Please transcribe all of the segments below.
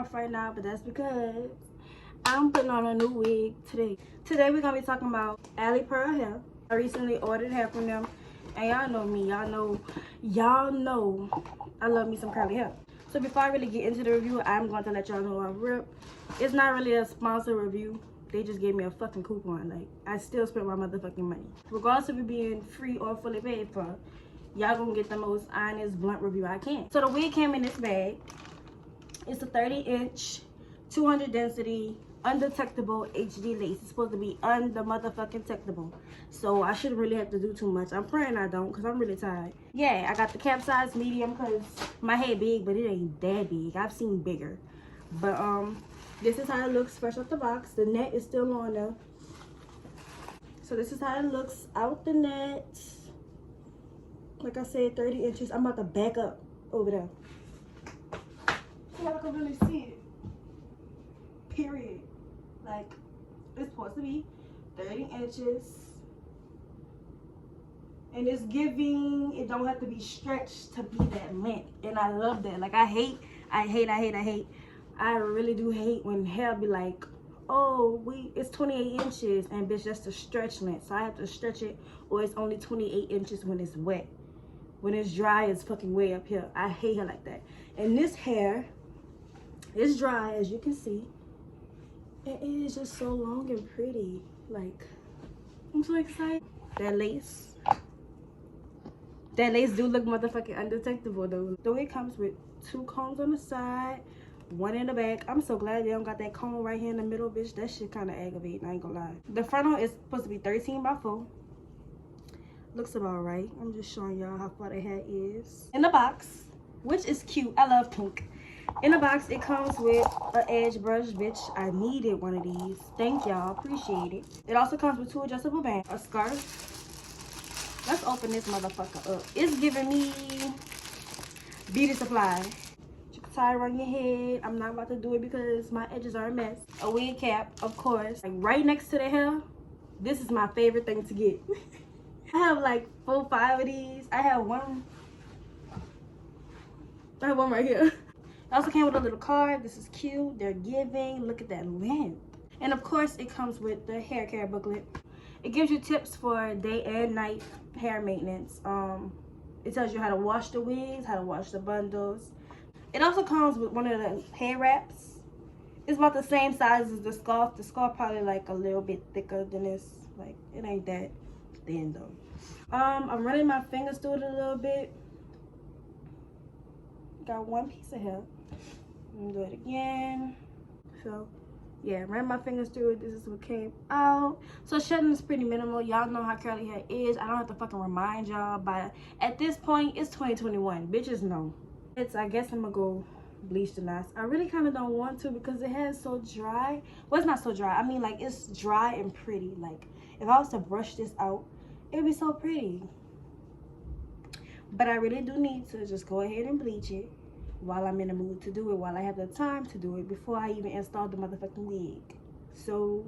off right now, but that's because I'm putting on a new wig today. Today we're gonna be talking about Alipearl Hair. I recently ordered hair from them, and y'all know me. Y'all know I love me some curly hair. So before I really get into the review, I'm going to let y'all know I'm rip. It's not really a sponsor review. They just gave me a fucking coupon. Like, I still spent my motherfucking money. Regardless of it being free or fully paid for, y'all gonna get the most honest, blunt review I can. So the wig came in this bag. It's a 30-inch, 200 density, undetectable HD lace. It's supposed to be motherfucking detectable. So I shouldn't really have to do too much. I'm praying I don't, because I'm really tired. Yeah, I got the cap size medium because my head big, but it ain't that big. I've seen bigger. But this is how it looks fresh off the box. The net is still on there. So this is how it looks out the net. Like I said, 30 inches. I'm about to back up over there so I can really see it. Period. Like, it's supposed to be 30 inches. And it's giving, it don't have to be stretched to be that length. And I love that. Like, I really do hate when hair be like, oh, it's 28 inches. And bitch, that's the stretch length. So I have to stretch it, or it's only 28 inches when it's wet. When it's dry, it's fucking way up here. I hate hair like that. And this hair is dry, as you can see. And it is just so long and pretty. Like, I'm so excited. That lace do look motherfucking undetectable though. The wig comes with 2 combs on the side, 1 in the back. I'm so glad they don't got that comb right here in the middle, bitch. That shit kind of aggravating, I ain't gonna lie. The frontal is supposed to be 13 by 4. Looks about right. I'm just showing y'all how far the hair is. In the box, which is cute. I love pink. In the box, it comes with an edge brush, bitch. I needed one of these. Thank y'all. Appreciate it. It also comes with 2 adjustable bands, a scarf. Let's open this motherfucker up. It's giving me beauty supply. You can tie it around your head. I'm not about to do it because my edges are a mess. A wig cap, of course. Like right next to the hair. This is my favorite thing to get. I have like 4 or 5 of these. I have one right here. It also came with a little card. This is cute. They're giving. Look at that length. And of course, it comes with the hair care booklet. It gives you tips for day and night hair maintenance. It tells you how to wash the wigs, how to wash the bundles. It also comes with one of the hair wraps. It's about the same size as the scarf. The scarf probably like a little bit thicker than this. Like, it ain't that thin though. I'm running my fingers through it a little bit. Got 1 piece of hair. I'm gonna do it again. So yeah, ran my fingers through it. This is what came out. So shedding is pretty minimal. Y'all know how curly hair is. I don't have to fucking remind y'all, but at this point, it's 2021. Bitches know. I guess I'm gonna go bleach the knots. I really kind of don't want to because the hair is so dry. Well, it's not so dry. I mean, like, it's dry and pretty. Like, if I was to brush this out, it'd be so pretty. But I really do need to just go ahead and bleach it while I'm in the mood to do it, while I have the time to do it, before I even install the motherfucking wig. So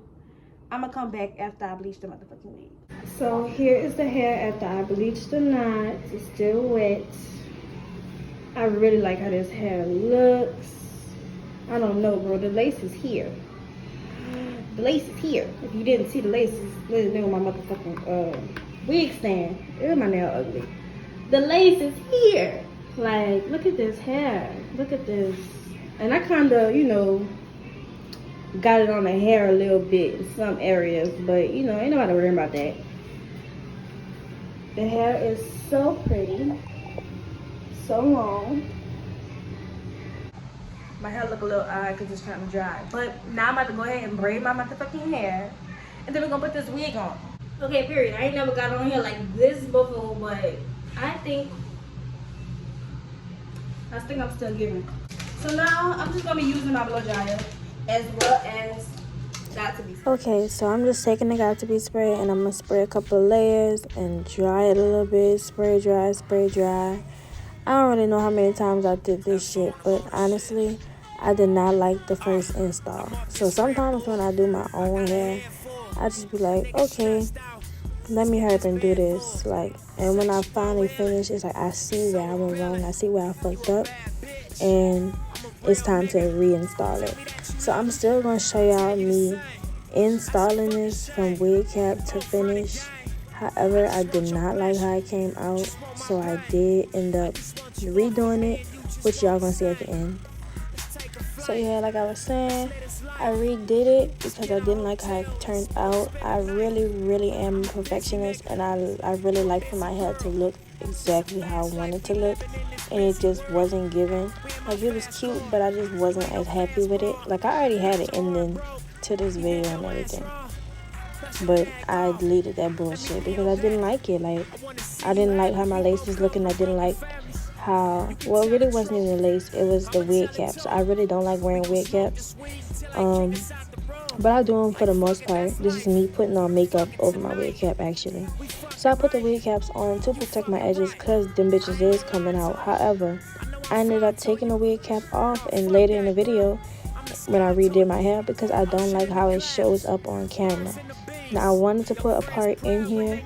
I'm gonna come back after I bleach the motherfucking wig. So here is the hair after I bleached the knots. It's still wet. I really like how this hair looks. I don't know, bro. The lace is here. The lace is here. If you didn't see the laces, let me know my motherfucking wig stand. Ew, my nail ugly. The lace is here. Like, look at this hair. Look at this. And I kind of, you know, got it on the hair a little bit in some areas. But, you know, ain't nobody worrying about that. The hair is so pretty. So long. My hair look a little odd because it's trying to dry. But now I'm about to go ahead and braid my motherfucking hair. And then we're going to put this wig on. Okay, period. I ain't never got on here like this before. But I think I'm still giving. So now I'm just gonna be using my blow dryer as well as Got to Be spray. Okay, so I'm just taking the Got to Be spray and I'm gonna spray a couple of layers and dry it a little bit. Spray dry, spray dry. I don't really know how many times I did this shit, but honestly, I did not like the first install. So sometimes when I do my own hair, I just be like, okay, let me hurry up and do this. Like, and when I finally finish, it's like I see where I went wrong. I see where I fucked up. And it's time to reinstall it. So I'm still going to show y'all me installing this from wig cap to finish. However, I did not like how it came out, so I did end up redoing it, which y'all gonna see at the end. So yeah, like I was saying, I redid it because I didn't like how it turned out. I really am a perfectionist, and I really like for my hair to look exactly how I wanted to look, and it just wasn't given. Like, it was cute, but I just wasn't as happy with it. Like, I already had it ending to this video and everything, but I deleted that bullshit because I didn't like it. Like, I didn't like how my lace was looking. I didn't like how, well, it really wasn't even the lace, it was the wig caps. I really don't like wearing wig caps, but I do them for the most part. This is me putting on makeup over my wig cap, actually. So I put the wig caps on to protect my edges because them bitches is coming out. However, I ended up taking the wig cap off, and later in the video when I redid my hair, because I don't like how it shows up on camera. Now, I wanted to put a part in here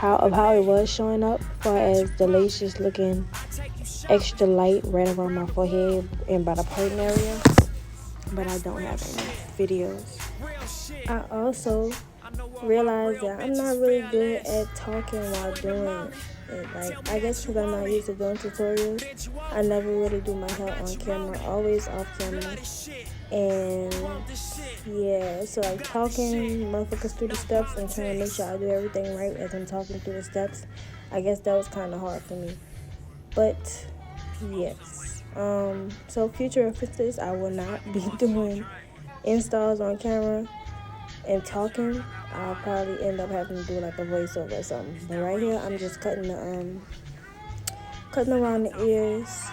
of how it was showing up, far as the lace just looking extra light right around my forehead and by the parting area, but I don't have any videos. I also realized that I'm not really good at talking while doing it. Like, I guess because I'm not used to doing tutorials, I never really do my hair on camera, always off camera. And yeah, so like talking motherfuckers through the steps and trying to make sure I do everything right as I'm talking through the steps, I guess that was kind of hard for me. But yes, so future references, I will not be doing installs on camera and talking. I'll probably end up having to do like a voiceover or something. But right here, I'm just cutting around the ears,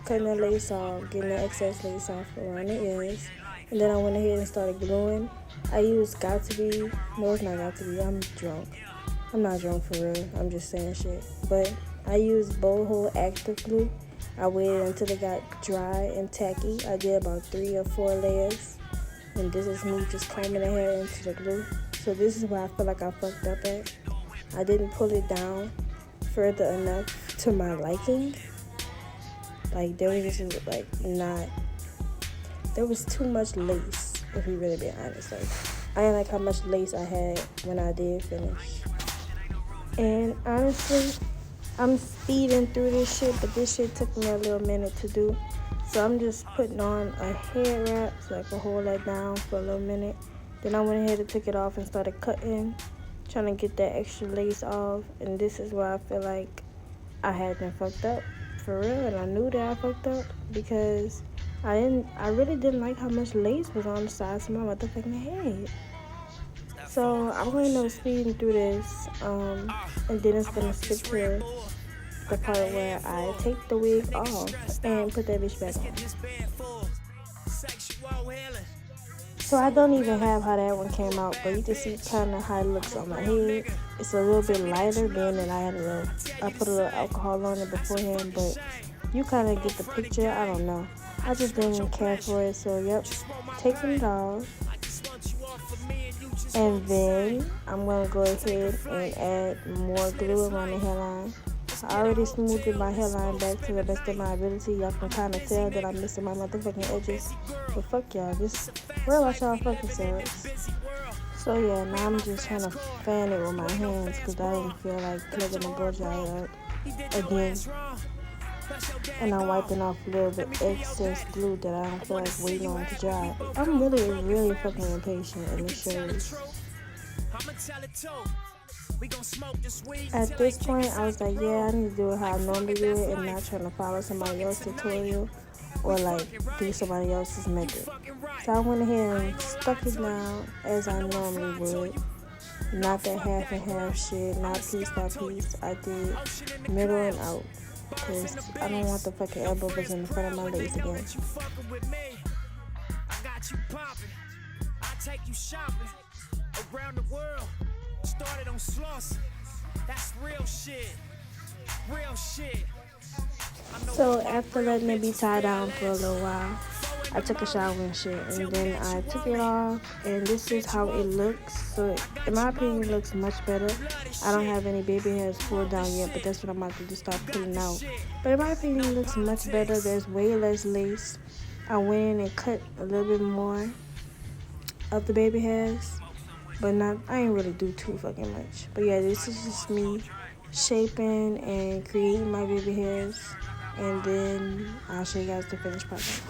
cutting the lace off, getting the excess lace off around the ears, and then I went ahead and started gluing. I used Got To Be. No, it's not Got To Be. I'm drunk. I'm not drunk for real. I'm just saying shit. But I used Bow Hole Active Glue. I waited until it got dry and tacky. I did about 3 or 4 layers. And this is me just combing the hair into the glue. So this is where I feel like I fucked up at. I didn't pull it down further enough to my liking. Like, there was just like there was too much lace, if we really be honest. Like, I didn't like how much lace I had when I did finish. And honestly, I'm speeding through this shit, but this shit took me a little minute to do. So I'm just putting on a head wrap so I can hold that down for a little minute. Then I went ahead and took it off and started cutting, trying to get that extra lace off. And this is where I feel like I had been fucked up for real, and I knew that I fucked up because I really didn't like how much lace was on the sides of my motherfucking head. So I'm going to end up speeding through this, and then it's going to skip to the part where I take the wig off and put that bitch back on. So I don't even have how that one came out, but you can see kind of how it looks on my head. It's a little bit lighter, being that I put a little alcohol on it beforehand, but you kind of get the picture. I don't know. I just didn't care for it, so yep, taking it off. And then I'm going to go ahead and add more glue around the hairline. I already smoothed my hairline back to the best of my ability. Y'all can kind of tell that I'm missing my motherfucking edges. But fuck y'all, just worry about y'all fucking selves. So yeah, now I'm just trying to fan it with my hands because I didn't feel like plugging the blow dryer up again. And I'm wiping off a little bit excess glue that I don't feel like waiting on to dry. I'm really fucking impatient, and it shows. At this point, I was like, yeah, I need to do it how I normally do it and not trying to follow somebody else's tutorial or like do somebody else's method. So I went ahead and stuck it down as I normally would. Not that half and half shit, not piece by piece. I did middle and out because I don't want the fucking elbows in the front of my legs again. Around the world, started on Sloss. That's real shit. Real shit. So after letting it be tied down for a little while, I took a shower and shit, and then I took it off, and this is how it looks. So in my opinion, it looks much better. I don't have any baby hairs pulled down yet, but that's what I'm about to just start pulling out. But in my opinion, it looks much better. There's way less lace. I went in and cut a little bit more of the baby hairs, but not, I ain't really do too fucking much. But yeah, this is just me shaping and creating my baby hairs, and then I'll show you guys the finished product.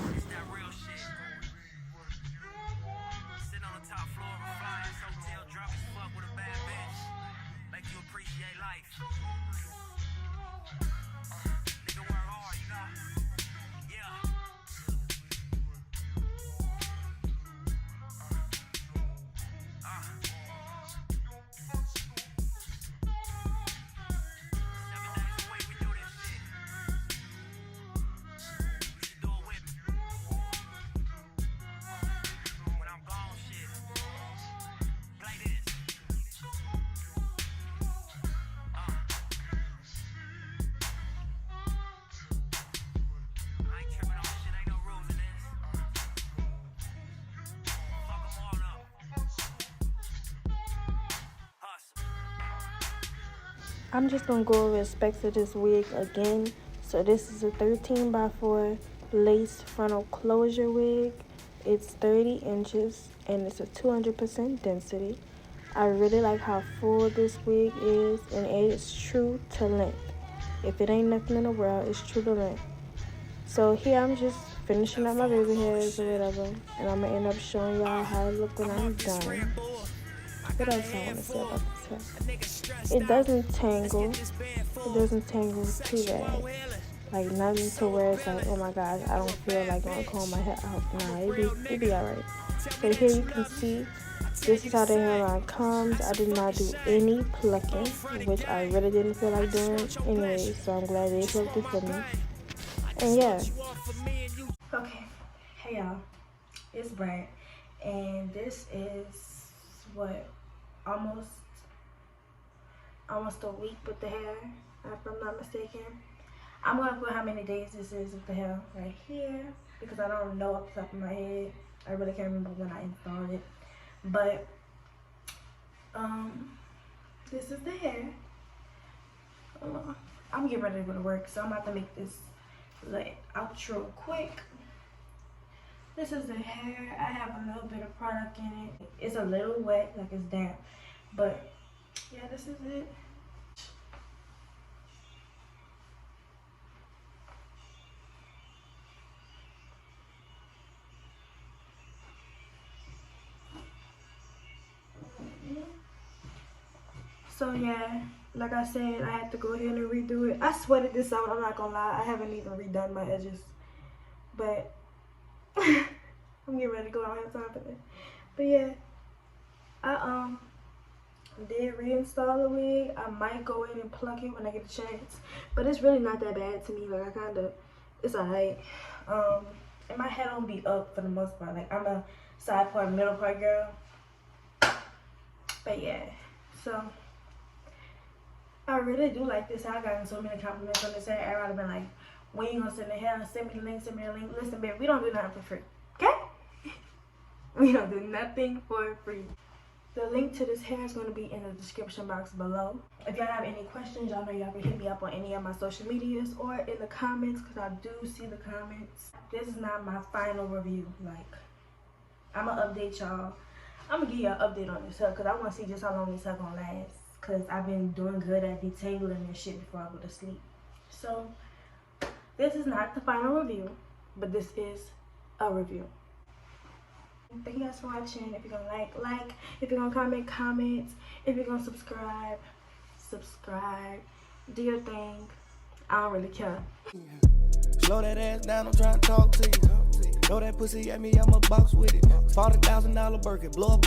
I'm just gonna go over the specs of this wig again. So this is a 13x4 lace frontal closure wig. It's 30 inches and it's a 200% density. I really like how full this wig is, and it is true to length. If it ain't nothing in the world, it's true to length. So here I'm just finishing up my baby hairs or whatever, and I'm gonna end up showing y'all how it look when I'm done. What else I want to say about this hair? It doesn't tangle. It doesn't tangle too bad. Like nothing to where it's like, oh my gosh, I don't feel like gonna comb my hair out. Nah, it be alright. So here you can see, this is how the hairline comes. I did not do any plucking, which I really didn't feel like doing anyway. So I'm glad they plucked it for me. And yeah. Okay, hey y'all, it's Brad, and this is what, almost a week with the hair, if I'm not mistaken. I'm gonna put how many days this is with the hair right here, because I don't know off the top of my head. I really can't remember when I installed it, but this is the hair. I'm getting ready to go to work, so I'm about to make this like outro quick. This is the hair. I have a little bit of product in it. It's a little wet, like it's damp, but yeah, this is it. So yeah, like I said, I had to go ahead and redo it. I sweated this out, I'm not gonna lie. I haven't even redone my edges, but I'm getting ready to go. I don't have time for that. But yeah, I did reinstall the wig. I might go in and pluck it when I get a chance, but it's really not that bad to me. Like it's alright. And my head don't be up for the most part. Like I'm a side part, middle part girl. But yeah, so I really do like this. I gotten so many compliments on this hair. Everybody been like, when you gonna send the hair? Send me the link, send me the link. Listen, babe, we don't do nothing for free, okay? We don't do nothing for free. The link to this hair is going to be in the description box below. If y'all have any questions, y'all know y'all can hit me up on any of my social medias or in the comments, because I do see the comments. This is not my final review. Like, I'm going to update y'all. I'm going to give y'all an update on this hair, because I want to see just how long this hair going to last. Because I've been doing good at detangling this shit before I go to sleep. So, this is not the final review, but this is a review. Thank you guys for watching. If you're gonna like. If you're gonna comment. If you're gonna subscribe. Do your thing. I don't really care. Slow that ass down, I'm trying to talk to you. Throw that pussy at me, I'm a box with it. $40,000 Birkin, blow up.